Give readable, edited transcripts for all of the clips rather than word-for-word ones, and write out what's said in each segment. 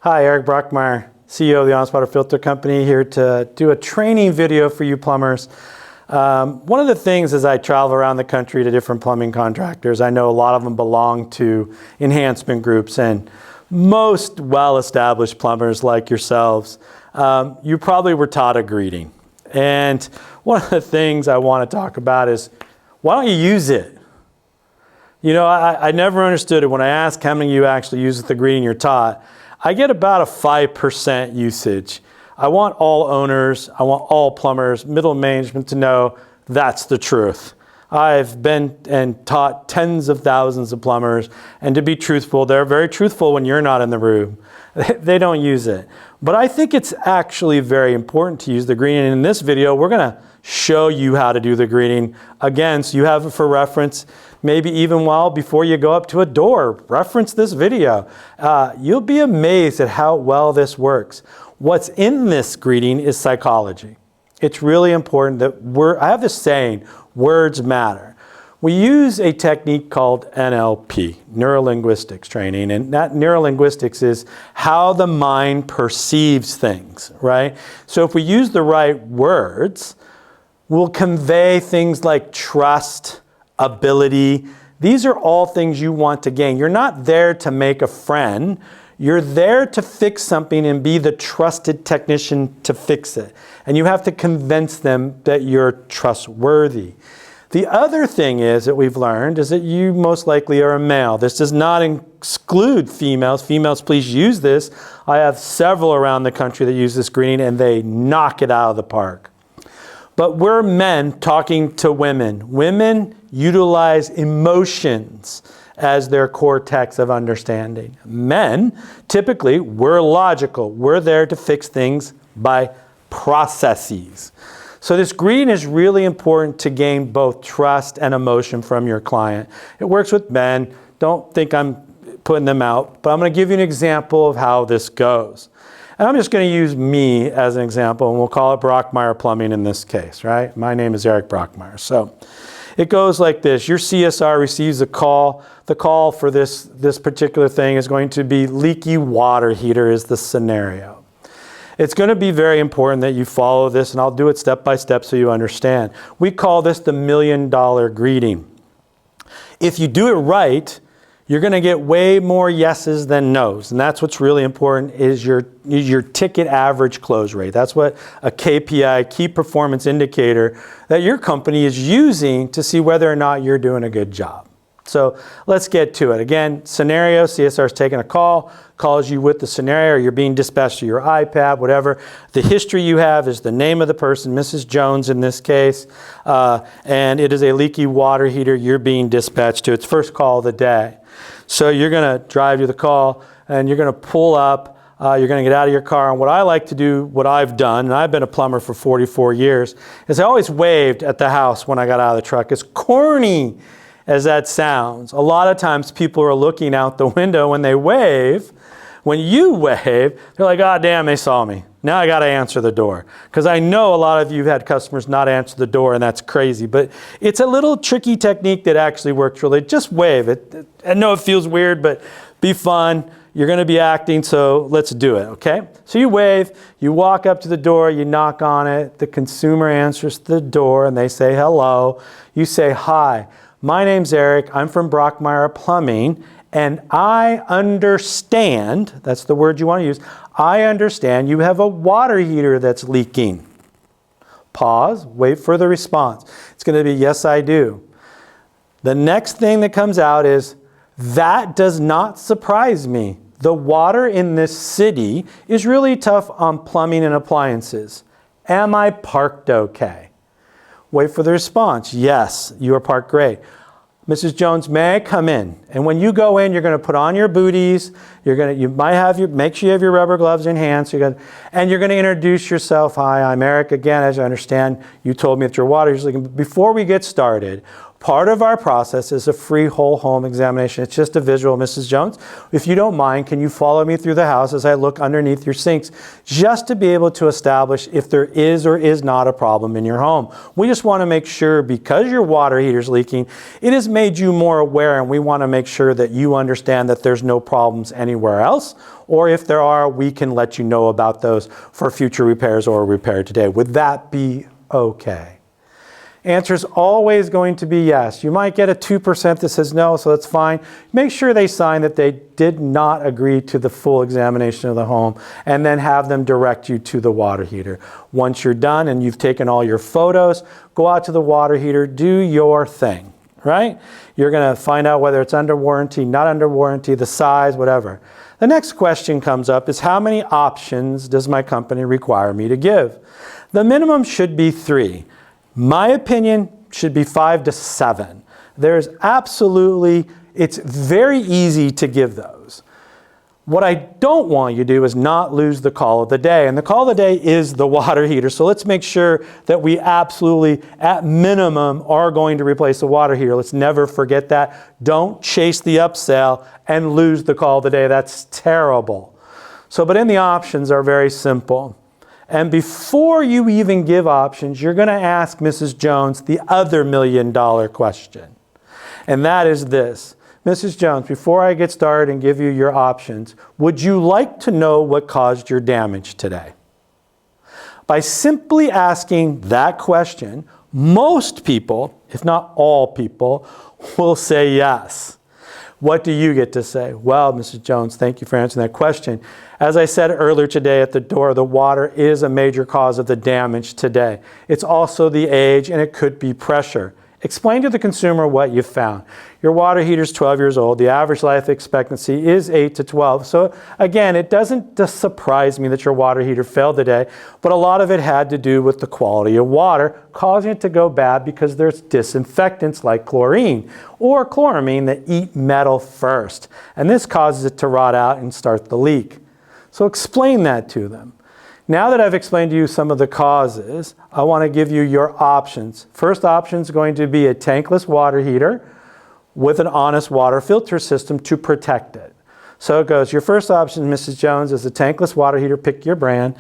Hi, Eric Brockmire, CEO of the Honest Water Filter Company, here to do a training video for you plumbers. One of the things as I travel around the country to different plumbing contractors, I know a lot of them belong to enhancement groups, and most well-established plumbers like yourselves, you probably were taught a greeting. And one of the things I want to talk about is, why don't you use it? You know, I never understood it. When I ask how many of you actually use the greeting you're taught, I get about a 5% usage. I want all owners, I want all plumbers, middle management to know that's the truth. I've been and taught tens of thousands of plumbers, and to be truthful, they're very truthful when you're not in the room. They don't use it. But I think it's actually very important to use the greeting. And in this video, we're gonna show you how to do the greeting. Again, so you have it for reference. Maybe even before you go up to a door, reference this video. You'll be amazed at how well this works. What's in this greeting is psychology. It's really important that I have this saying, words matter. We use a technique called NLP, Neuro-Linguistics training, and that Neuro-Linguistics is how the mind perceives things, right? So if we use the right words, we'll convey things like trust, ability. These are all things you want to gain. You're not there to make a friend. You're there to fix something and be the trusted technician to fix it. And you have to convince them that you're trustworthy. The other thing is that we've learned is that you most likely are a male. This does not exclude females. Females, please use this. I have several around the country that use this greeting and they knock it out of the park. But we're men talking to women. Women utilize emotions as their cortex of understanding. Men, typically, we're logical. We're there to fix things by processes. So this greeting is really important to gain both trust and emotion from your client. It works with men. Don't think I'm putting them out, but I'm going to give you an example of how this goes. And I'm just going to use me as an example, and we'll call it Brockmire Plumbing in this case, right? My name is Eric Brockmire. So it goes like this. Your CSR receives a call. The call for this particular thing is going to be leaky water heater is the scenario. It's going to be very important that you follow this, and I'll do it step by step so you understand. We call this the $1 million greeting. If you do it right, you're going to get way more yeses than nos. And that's what's really important is your ticket average close rate. That's what a KPI, key performance indicator, that your company is using to see whether or not you're doing a good job. So let's get to it. Again, scenario, CSR is taking a call, calls you with the scenario, or you're being dispatched to your iPad, whatever. The history you have is the name of the person, Mrs. Jones in this case, and it is a leaky water heater you're being dispatched to. It's first call of the day. So you're going to drive to the call, and you're going to pull up. You're going to get out of your car. And what I like to do, what I've done, and I've been a plumber for 44 years, is I always waved at the house when I got out of the truck. As corny as that sounds, a lot of times people are looking out the window when they wave. When you wave, they're like, oh, damn, they saw me. Now I got to answer the door. Because I know a lot of you have had customers not answer the door, and that's crazy. But it's a little tricky technique that actually works really. Just wave. I know it feels weird, but be fun. You're going to be acting, so let's do it, okay? So you wave, you walk up to the door, you knock on it. The consumer answers the door, and they say hello. You say, hi, my name's Eric. I'm from Brockmire Plumbing. And I understand, that's the word you want to use, I understand you have a water heater that's leaking. Pause, wait for the response. It's going to be, yes, I do. The next thing that comes out is, that does not surprise me. The water in this city is really tough on plumbing and appliances. Am I parked okay? Wait for the response. Yes, you are parked great. Mrs. Jones, may I come in? And when you go in, you're going to put on your booties. You might have make sure you have your rubber gloves in hand. And you're going to introduce yourself. Hi, I'm Eric. Again, as I understand, you told me that your water is leaking. Before we get started, Part of our process is a free whole home examination. It's just a visual. Mrs. Jones, if you don't mind, can you follow me through the house as I look underneath your sinks, just to be able to establish if there is or is not a problem in your home. We just want to make sure, because your water heater's leaking, it has made you more aware, and we want to make sure that you understand that there's no problems anywhere else, or if there are, we can let you know about those for future repairs or repair today. Would that be okay? Answer is always going to be yes. You might get a 2% that says no, so that's fine. Make sure they sign that they did not agree to the full examination of the home, and then have them direct you to the water heater. Once you're done and you've taken all your photos, go out to the water heater, do your thing, right? You're going to find out whether it's under warranty, not under warranty, the size, whatever. The next question comes up is, how many options does my company require me to give? The minimum should be 3. My opinion should be 5 to 7. There's absolutely, it's very easy to give those. What I don't want you to do is not lose the call of the day. And the call of the day is the water heater. So let's make sure that we absolutely, at minimum, are going to replace the water heater. Let's never forget that. Don't chase the upsell and lose the call of the day. That's terrible. So, but in the options are very simple. And before you even give options, you're going to ask Mrs. Jones the other $1 million question. And that is this. Mrs. Jones, before I get started and give you your options, would you like to know what caused your damage today? By simply asking that question, most people, if not all people, will say yes. What do you get to say? Well, Mrs. Jones, thank you for answering that question. As I said earlier today at the door, the water is a major cause of the damage today. It's also the age, and it could be pressure. Explain to the consumer what you found. Your water heater is 12 years old. The average life expectancy is 8 to 12. So again, it doesn't just surprise me that your water heater failed today, but a lot of it had to do with the quality of water, causing it to go bad because there's disinfectants like chlorine or chloramine that eat metal first. And this causes it to rot out and start the leak. So explain that to them. Now that I've explained to you some of the causes, I want to give you your options. First option is going to be a tankless water heater with an honest water filter system to protect it. So it goes, your first option, Mrs. Jones, is a tankless water heater, pick your brand.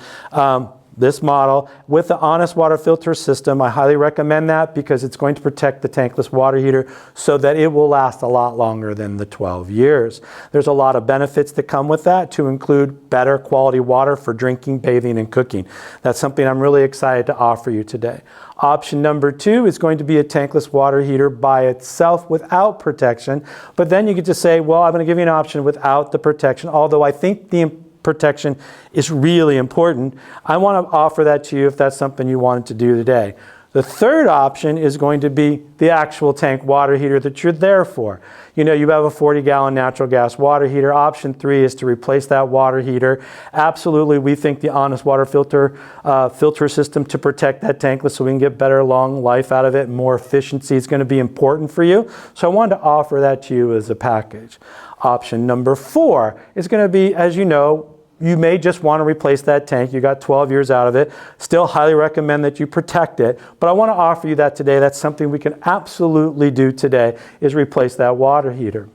This model with the honest water filter system. I highly recommend that because it's going to protect the tankless water heater so that it will last a lot longer than the 12 years. There's a lot of benefits that come with that, to include better quality water for drinking, bathing, and cooking. That's something I'm really excited to offer you today. Option number 2 is going to be a tankless water heater by itself without protection, but then you get to say, well, I'm going to give you an option without the protection, although I think the protection is really important. I want to offer that to you if that's something you wanted to do today. The third option is going to be the actual tank water heater that you're there for. You know, you have a 40-gallon natural gas water heater. Option 3 is to replace that water heater. Absolutely, we think the honest water filter system to protect that tankless so we can get better long life out of it, more efficiency is going to be important for you. So I wanted to offer that to you as a package. Option number 4 is going to be, as you know, you may just want to replace that tank. You got 12 years out of it. Still highly recommend that you protect it. But I want to offer you that today. That's something we can absolutely do today, is replace that water heater.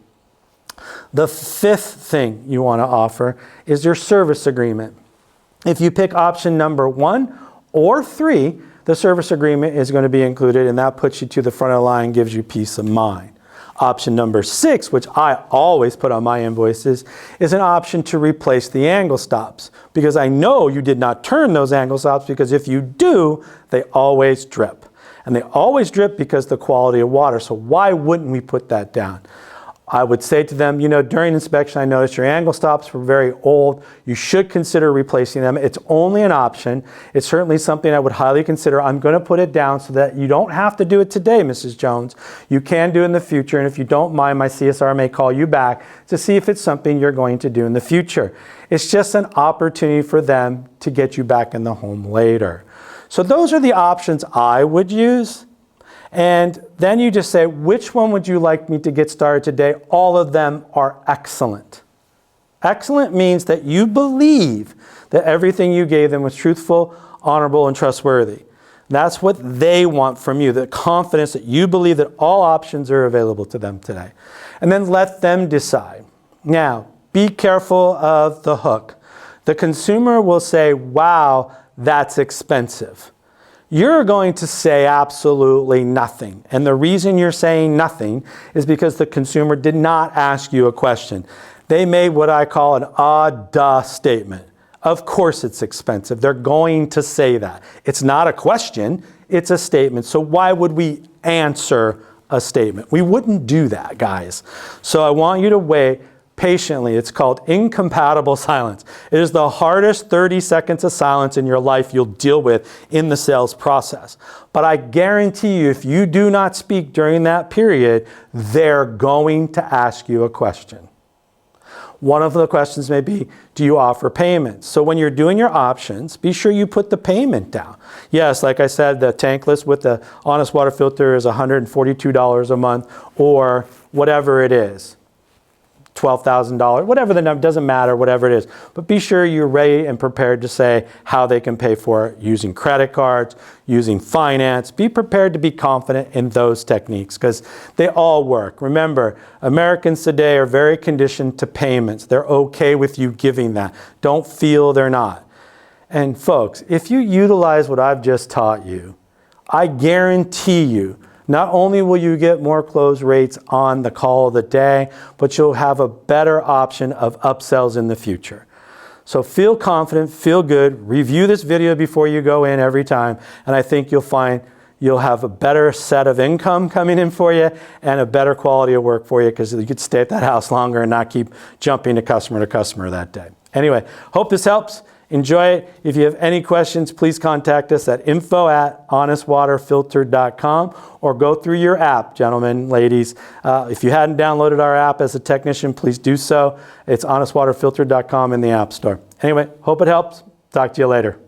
The 5th thing you want to offer is your service agreement. If you pick option number 1 or 3, the service agreement is going to be included, and that puts you to the front of the line, gives you peace of mind. Option number 6, which I always put on my invoices, is an option to replace the angle stops, because I know you did not turn those angle stops, because if you do, they always drip. And they always drip because of the quality of water. So why wouldn't we put that down? I would say to them, you know, during inspection, I noticed your angle stops were very old. You should consider replacing them. It's only an option. It's certainly something I would highly consider. I'm going to put it down so that you don't have to do it today, Mrs. Jones. You can do it in the future. And if you don't mind, my CSR may call you back to see if it's something you're going to do in the future. It's just an opportunity for them to get you back in the home later. So those are the options I would use. And then you just say, which one would you like me to get started today? All of them are excellent. Excellent means that you believe that everything you gave them was truthful, honorable, and trustworthy. That's what they want from you, the confidence that you believe that all options are available to them today. And then let them decide. Now, be careful of the hook. The consumer will say, wow, that's expensive. You're going to say absolutely nothing. And the reason you're saying nothing is because the consumer did not ask you a question. They made what I call an duh statement. Of course it's expensive. They're going to say that. It's not a question, it's a statement. So why would we answer a statement? We wouldn't do that, guys. So I want you to wait patiently. It's called incompatible silence. It is the hardest 30 seconds of silence in your life you'll deal with in the sales process. But I guarantee you, if you do not speak during that period, they're going to ask you a question. One of the questions may be, do you offer payments? So when you're doing your options, be sure you put the payment down. Yes, like I said, the tankless with the honest water filter is $142 a month, or whatever it is. $12,000, whatever the number, doesn't matter, whatever it is. But be sure you're ready and prepared to say how they can pay for it, using credit cards, using finance. Be prepared to be confident in those techniques because they all work. Remember, Americans today are very conditioned to payments. They're okay with you giving that. Don't feel they're not. And folks, if you utilize what I've just taught you, I guarantee you, not only will you get more close rates on the call of the day, but you'll have a better option of upsells in the future. So feel confident, feel good, review this video before you go in every time, and I think you'll find you'll have a better set of income coming in for you and a better quality of work for you because you could stay at that house longer and not keep jumping to customer that day. Anyway, hope this helps. Enjoy it. If you have any questions, please contact us at info@honestwaterfilter.com or go through your app, gentlemen, ladies. If you hadn't downloaded our app as a technician, please do so. It's honestwaterfilter.com in the App Store. Anyway, hope it helps. Talk to you later.